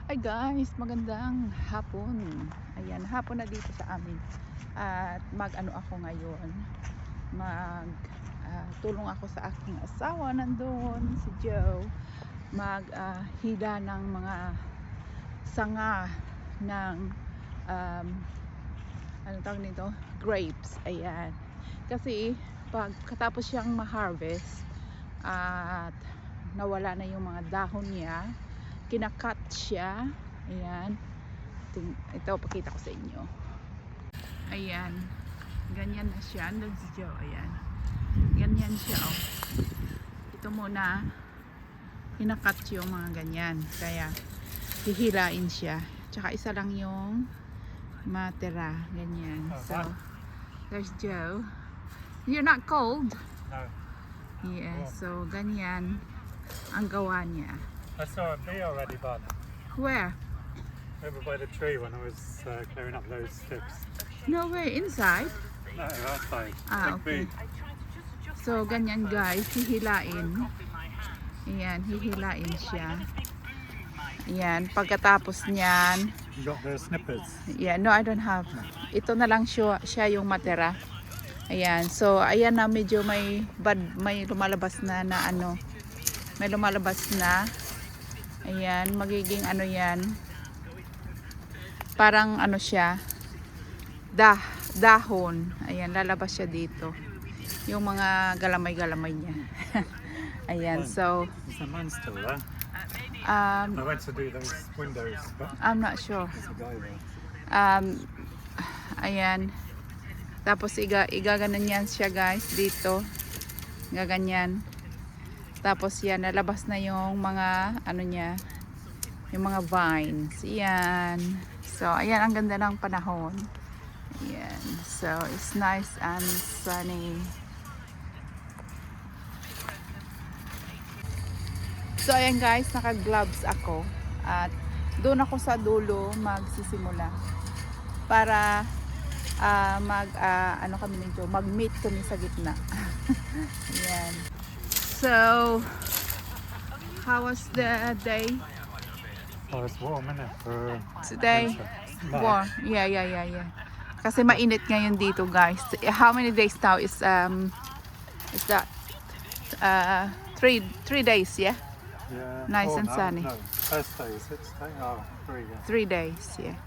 Hi guys, magandang hapon. Ayan, hapon na dito sa amin. At mag-ano ako ngayon. Mag tulong ako sa aking asawa nandoon, si Joe. Hila ng mga sanga ng anong tawag nito? Grapes. Ayan. Kasi pagkatapos siyang ma-harvest at nawala na yung mga dahon niya, kinakat siya. Ayan. Ito, pakita ko sa inyo. Ayan. Ganyan na siya. Ayan. Ganyan siya, oh. Ito muna, kinakat yung mga ganyan. Kaya, hihilain siya. Tsaka isa lang yung matira. Ganyan. So, there's Joe. You're not cold? No. Yeah. So, ganyan ang gawa niya. I saw a bee already, bud. Where? Over by the tree when I was clearing up those sticks. No way. Inside? No, outside. Okay. Big bee. So, ganyan guys, hihilain. Ayan, hihilain siya. Ayan, pagkatapos niyan, You got the snippers. yeah, no, I don't have. Ito na lang siya yung matira. Ayan, so, ayan na medyo may lumalabas na ano. May lumalabas na. Ayan, magiging ano yan. Parang ano siya. Dahon. Ayan, lalabas siya dito. Yung mga galamay-galamay niya. Ayan, so Is the man still there? I went to do those windows, but I'm not sure. there's a guy there. Ayan. Tapos igaganan yan siya guys dito. Gaganyan. Tapos yan, nalabas na yung mga ano niya, yung mga vines. Ayan. So, ayan, ang ganda ng panahon. Ayan. So, it's nice and sunny. So, ayan guys, naka-gloves ako. At doon ako sa dulo magsisimula. Para ano kami nito, mag-meet kami sa gitna. Ayan. So, how was the day Oh, it's warm, isn't it? For today? winter. No. Warm. Yeah. Kasi mainit ngayon dito, guys. How many days now is that 3 days, yeah? Yeah. Nice Oh, and no, sunny. No, first day is it today? Oh, 3, yeah. 3 days, yeah.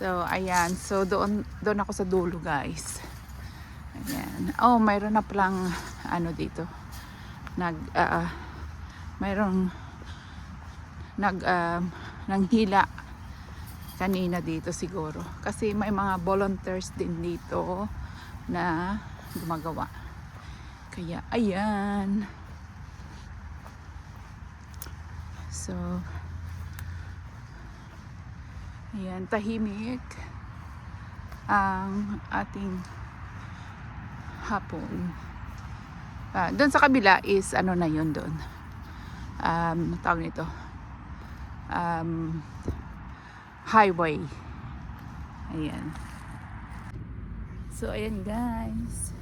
So, ayan. So, doon ako sa dulo, guys. Ayan. Oh, mayroon na palang ano dito. Mayroong nanghila kanina dito siguro. Kasi may mga volunteers din dito na gumagawa. Kaya, ayan. So, ayan, tahimik ang ating hapon. Doon sa kabila is ano na yun doon. Tawag nito. Highway. Ayan. So, ayan guys.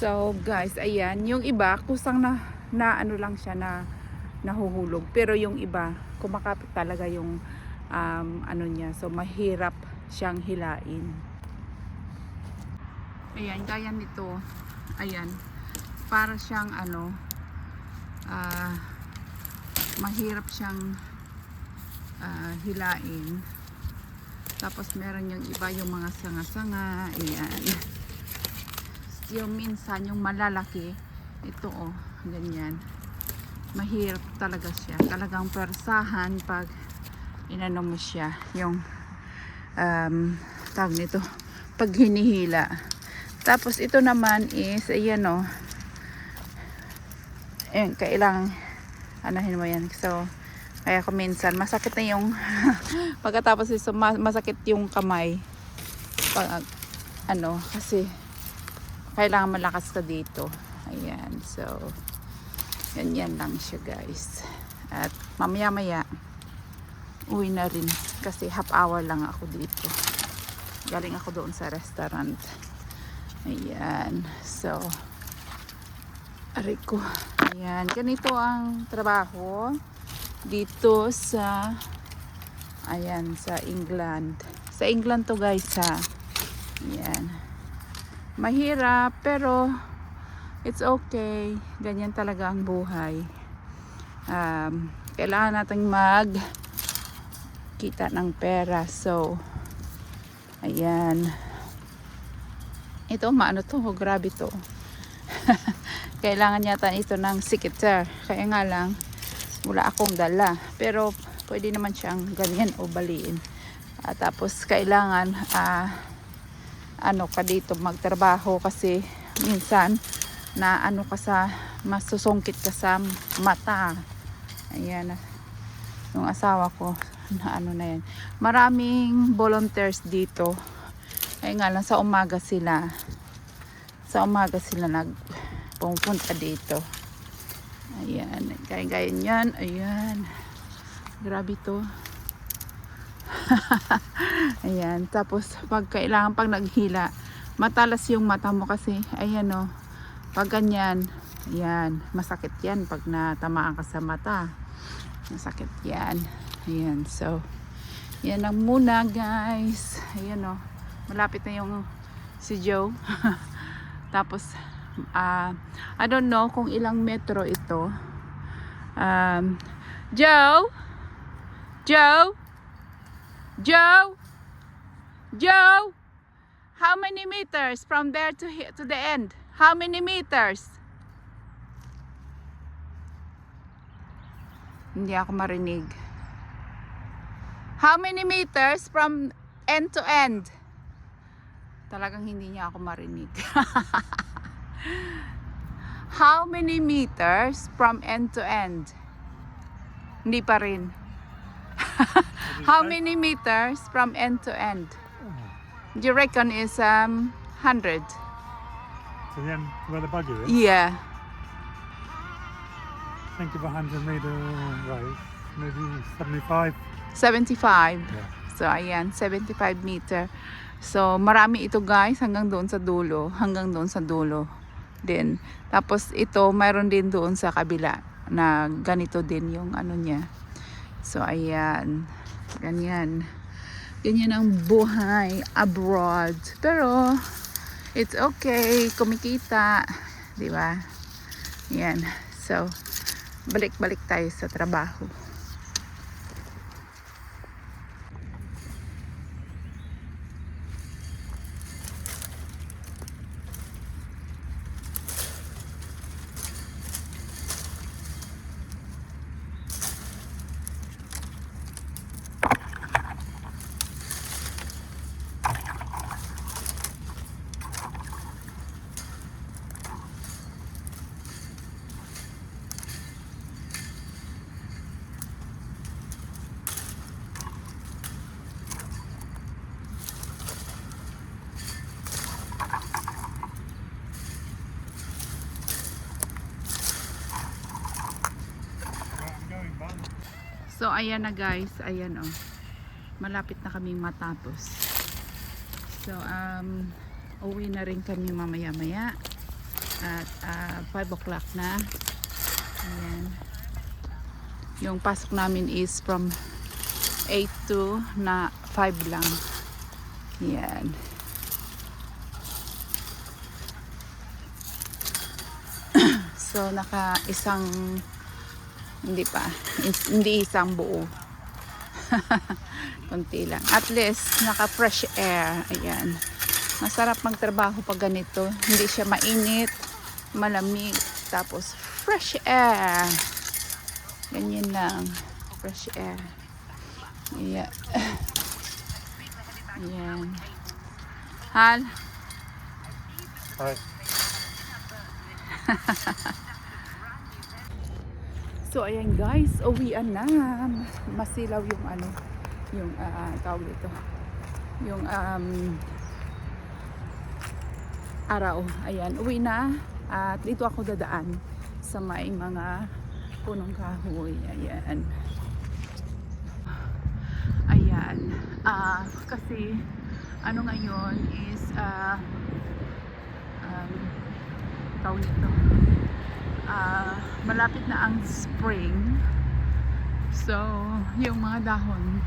So guys, ayan, yung iba kusang na ano lang siya na nahuhulog, pero yung iba kumakapit talaga yung ano niya, so mahirap siyang hilain. Ayan, gaya nito, ayan, para siyang ano, mahirap siyang hilain. Tapos meron yung iba yung mga sanga-sanga, ayan. Yung minsan yung malalaki, ito oh, ganyan. Mahirap talaga siya. Talagang persahan pag inano mo siya, yung tawag nito, pag hinihila. Tapos ito naman is, ayan oh, ayan, kailangan anahin mo yan. So kaya ko minsan masakit na yung pagkatapos ito masakit yung kamay pag ano, kasi kailangan malakas ka dito. Ayan, so ganyan lang siya guys. At mamaya maya uwi na rin kasi half hour lang ako dito. Galing ako doon sa restaurant. Ayan, so aray ko. Ayan, ganito ang trabaho dito sa, ayan, sa England. Sa England to guys ha. Ayan, mahirap pero it's okay. Ganyan talaga ang buhay. Kailangan nating mag kita ng pera. So ayan, ito maano to, oh, grabe to. Kailangan yata ito ng sikiter, kaya nga lang wala akong dala, pero pwede naman siyang ganyan o baliin. Tapos kailangan ano ka dito magtrabaho kasi minsan na ano ka sa masusungkit ka sa mata. Ayan, yung asawa ko na ano na yan. Maraming volunteers dito. Kaya nga lang sa umaga sila nagpupunta dito. Ayan, gaya yan. Ayan, grabe to. Ayan, tapos pag kailangan pag naghila, matalas yung mata mo kasi ayan o, pag ganyan, ayan, masakit yan pag natamaan ka sa mata, masakit yan. Ayan, so yan lang muna guys. Ayan o, malapit na yung si Joe. Tapos I don't know kung ilang metro ito. Joe, how many meters from there to here, to the end? How many meters? Hindi ako marinig. How many meters from end to end? Talagang hindi niya ako marinig. How many meters from end to end? Hindi pa rin. How many meters from end to end? Do you reckon is 100? To the end where the buggy is? Yeah. Think of 100 meter race, maybe 75. 75. Yeah. So ayan, 75 meter. So marami ito guys hanggang doon sa dulo, din. Tapos ito mayroon din doon sa kabila na ganito din yung ano niya. So ayan, ganyan ang buhay abroad, pero it's okay, kumikita, di ba? Yan, so balik tayo sa trabaho. So ayan na guys, ayan oh. Malapit na kaming matapos. So uwi na rin kami mamaya-maya. At 5 o'clock na. Ayan. Yung pasok namin is from 8 to 5 lang. Ayan. So naka isang hindi isang buo. Konti lang. At least naka fresh air. Ayan. Masarap magtrabaho pag ganito. Hindi siya mainit, malamig, tapos fresh air. Ganyan lang. Fresh air. Yeah. Ayan. Hal? Hi. So ayan guys, uwian na. Masilaw yung tawag dito. Yung araw. Ayan, uwi na. At dito ako dadaan sa may mga punong kahoy. Ayan. Ayan. Kasi ngayon is tawag nito. Malapit na ang spring. So, yung mga dahon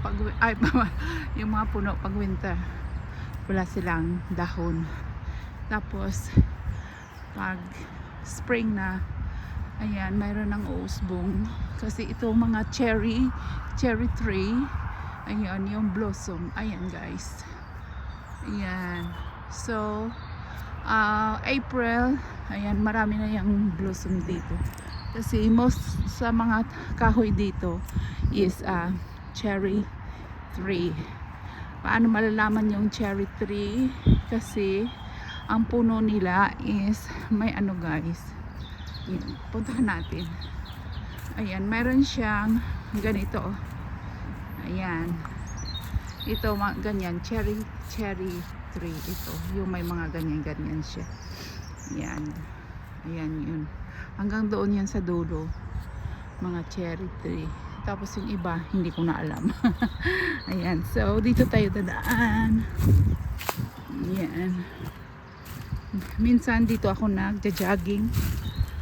yung mga puno pag winter wala silang dahon. Tapos pag spring na, ayan, mayroon ng usbong kasi ito mga cherry tree, ayan, yung blossom, ayan guys, ayan. So April, ayan, marami na yung blossom dito kasi most sa mga kahoy dito is cherry tree. Paano malalaman yung cherry tree? Kasi ang puno nila is may guys, yan, puntahan natin. Ayan, mayroon siyang ganito, ayan, ito ganyan, cherry tree. Ito yung may mga ganyan siya. Ayan, ayan yun, hanggang doon yan sa dulo, mga cherry tree. Tapos yung iba hindi ko na alam. Ayan, so dito tayo dadaan. Ayan, minsan dito ako nagja-jogging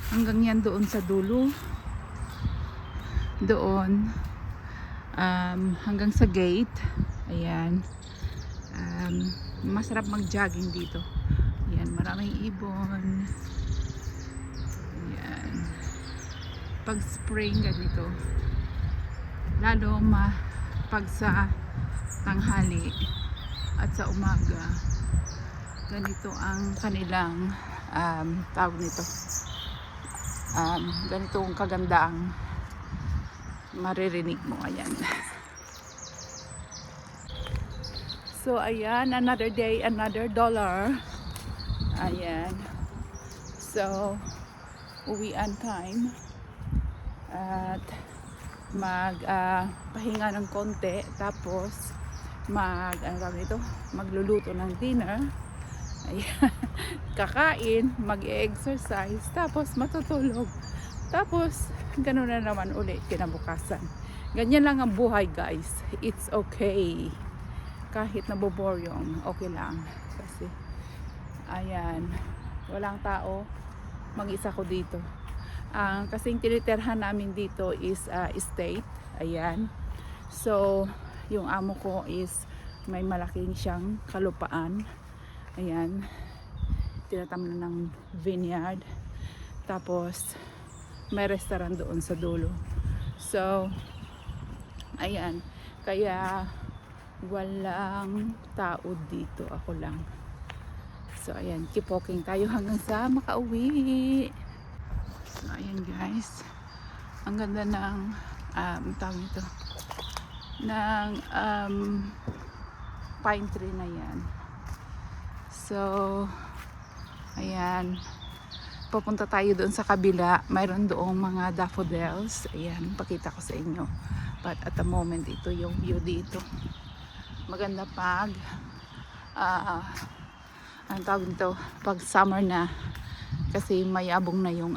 hanggang yan doon sa dulo, doon hanggang sa gate. Ayan, masarap mag-jogging dito. Ayan, maraming ibon. Ayan, pag spring ganito, lalo pag sa tanghali at sa umaga, ganito ang kanilang tawag nito, ganito ang kagandaang maririnig mo. Ayan. So ayan, another day, another dollar. Ayan, so uwian time at pahinga ng konti, tapos magluluto ng dinner. Ayan. Kakain, mag-exercise, tapos matutulog, tapos ganoon na naman ulit kinabukasan. Ganyan lang ang buhay guys. It's okay, kahit naboboring, okay lang. Kasi ayan, walang tao, mag-isa ko dito. Kasing tinitirhan namin dito is estate. Ayan, so yung amo ko is may malaking siyang kalupaan. Ayan, tinatamnan ng vineyard, tapos may restaurant doon sa dulo. So ayan, kaya walang tao dito, ako lang. So ayan, keep walking tayo hanggang sa makauwi. So ayan guys, ang ganda ng tawag ito, ng pine tree na yan. So ayan, pupunta tayo doon sa kabila, mayroon doong mga daffodils. Ayan, pakita ko sa inyo. But at the moment, ito yung view dito. Maganda pag ang tawag nito, pag summer na, kasi mayabong na yung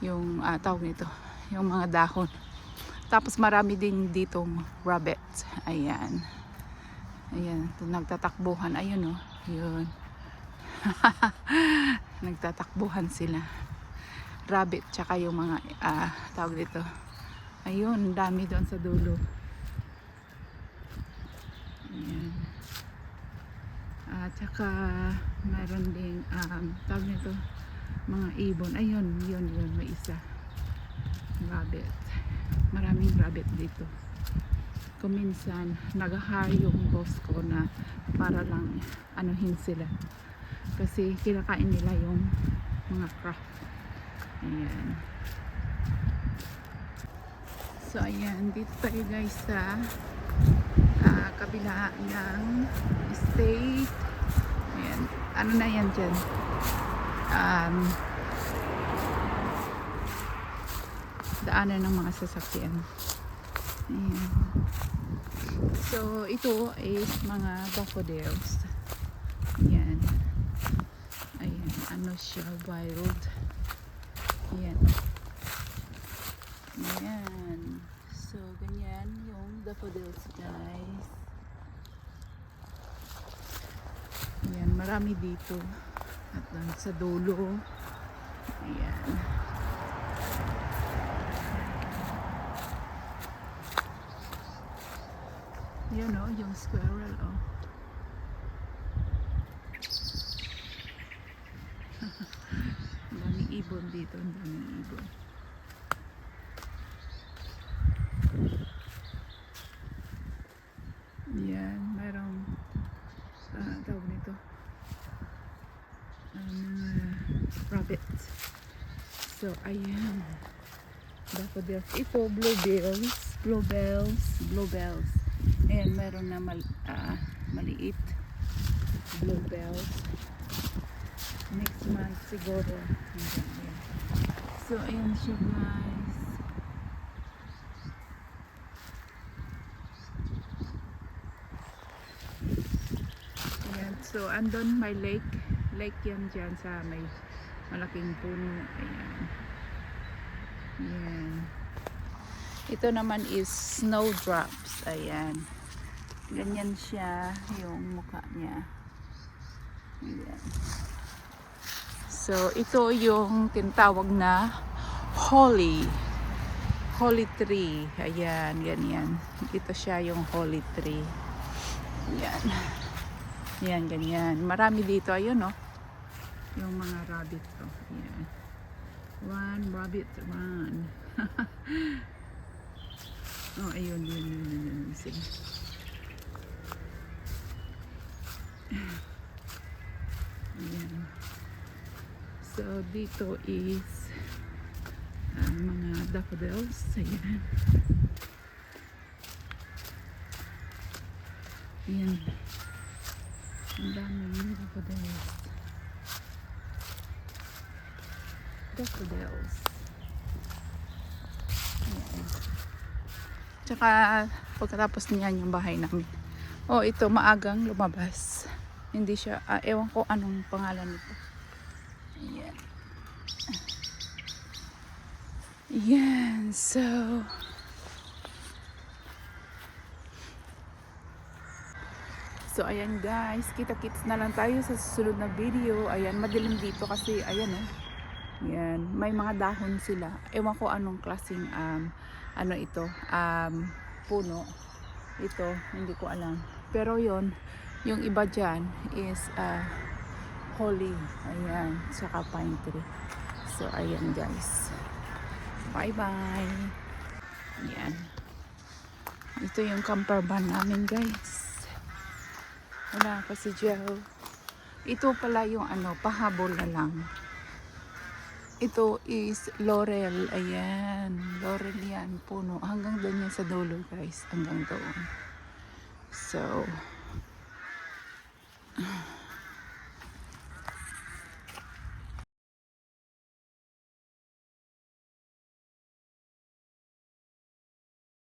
yung tawag nito, yung mga dahon. Tapos marami din ditong rabbits. Ayan, ayan, nagtatakbuhan. Ayun, oh, yun. Nagtatakbuhan sila. Rabbit, tsaka yung mga, tawag dito. Ayun, dami doon sa dulo. Ayan. Tsaka, mayroon ding, tawag nito, mga ibon. Ayun, yun, may isa. Rabbit. Maraming rabbit dito. Kung minsan nag-hire yung boss ko na para lang anuhin sila kasi kinakain nila yung mga craft. Ayan. So ayan, dito tayo guys sa kabila ng estate. Ayan. Ano na yan dyan? Daanan ng mga sasakyan. Ayan. So, ito is mga daffodils. Ayan. Ayan. Ano siya? Wild. Ayan. Ayan. So, ganyan yung daffodils, guys. Ayan. Marami dito. At lang sa dulo. Ayan. Yun o, yung squirrel o. Ang daming ibon dito, ang daming ibon. Yan, mayroong tawag nito rabbits. So, ayan, daffodils. Ito, bluebells. Ayan, meron na maliit bluebells. Next month siguro. Ayan. So, ayan siya guys. Ayan. So, andon may lake. Lake yan dyan sa may malaking puno. Ayan. Ayan. Ito naman is snowdrops. Ayan. Ganyan siya yung mukha niya. Ayan. So, ito yung tinatawag na holly tree. Ayan, ganyan. Ito siya yung holly tree. Ayan. Ayan, ganyan. Marami dito. Ayun, no? Yung mga rabbit. Oh. Ayan. One rabbit, run. Oh, ayun, yun. Sige. Ayan. So, dito is mga daffodils. Ayan. Ayan. Ang daming daffodils. Ayan. Tsaka, pagkatapos niyan yung bahay namin. Oh, ito, maagang lumabas. Hindi siya, ewan ko anong pangalan nito. Ayan. Ayan, so ayan guys, kita-kits na lang tayo sa susunod na video. Ayan, madilim dito kasi ayan ayan, may mga dahon sila. Ewan ko anong klaseng ano ito, puno ito, hindi ko alam. Pero yon, yung iba dyan is holly, ayan, saka pine tree. So ayan guys, bye bye. Ayan, ito yung camper van namin guys. Wala pa si Joe. Ito pala yung pahabol na lang. Ito is laurel. Ayan, laurel yan, puno. Hanggang doon yan sa dulo guys, hanggang doon. So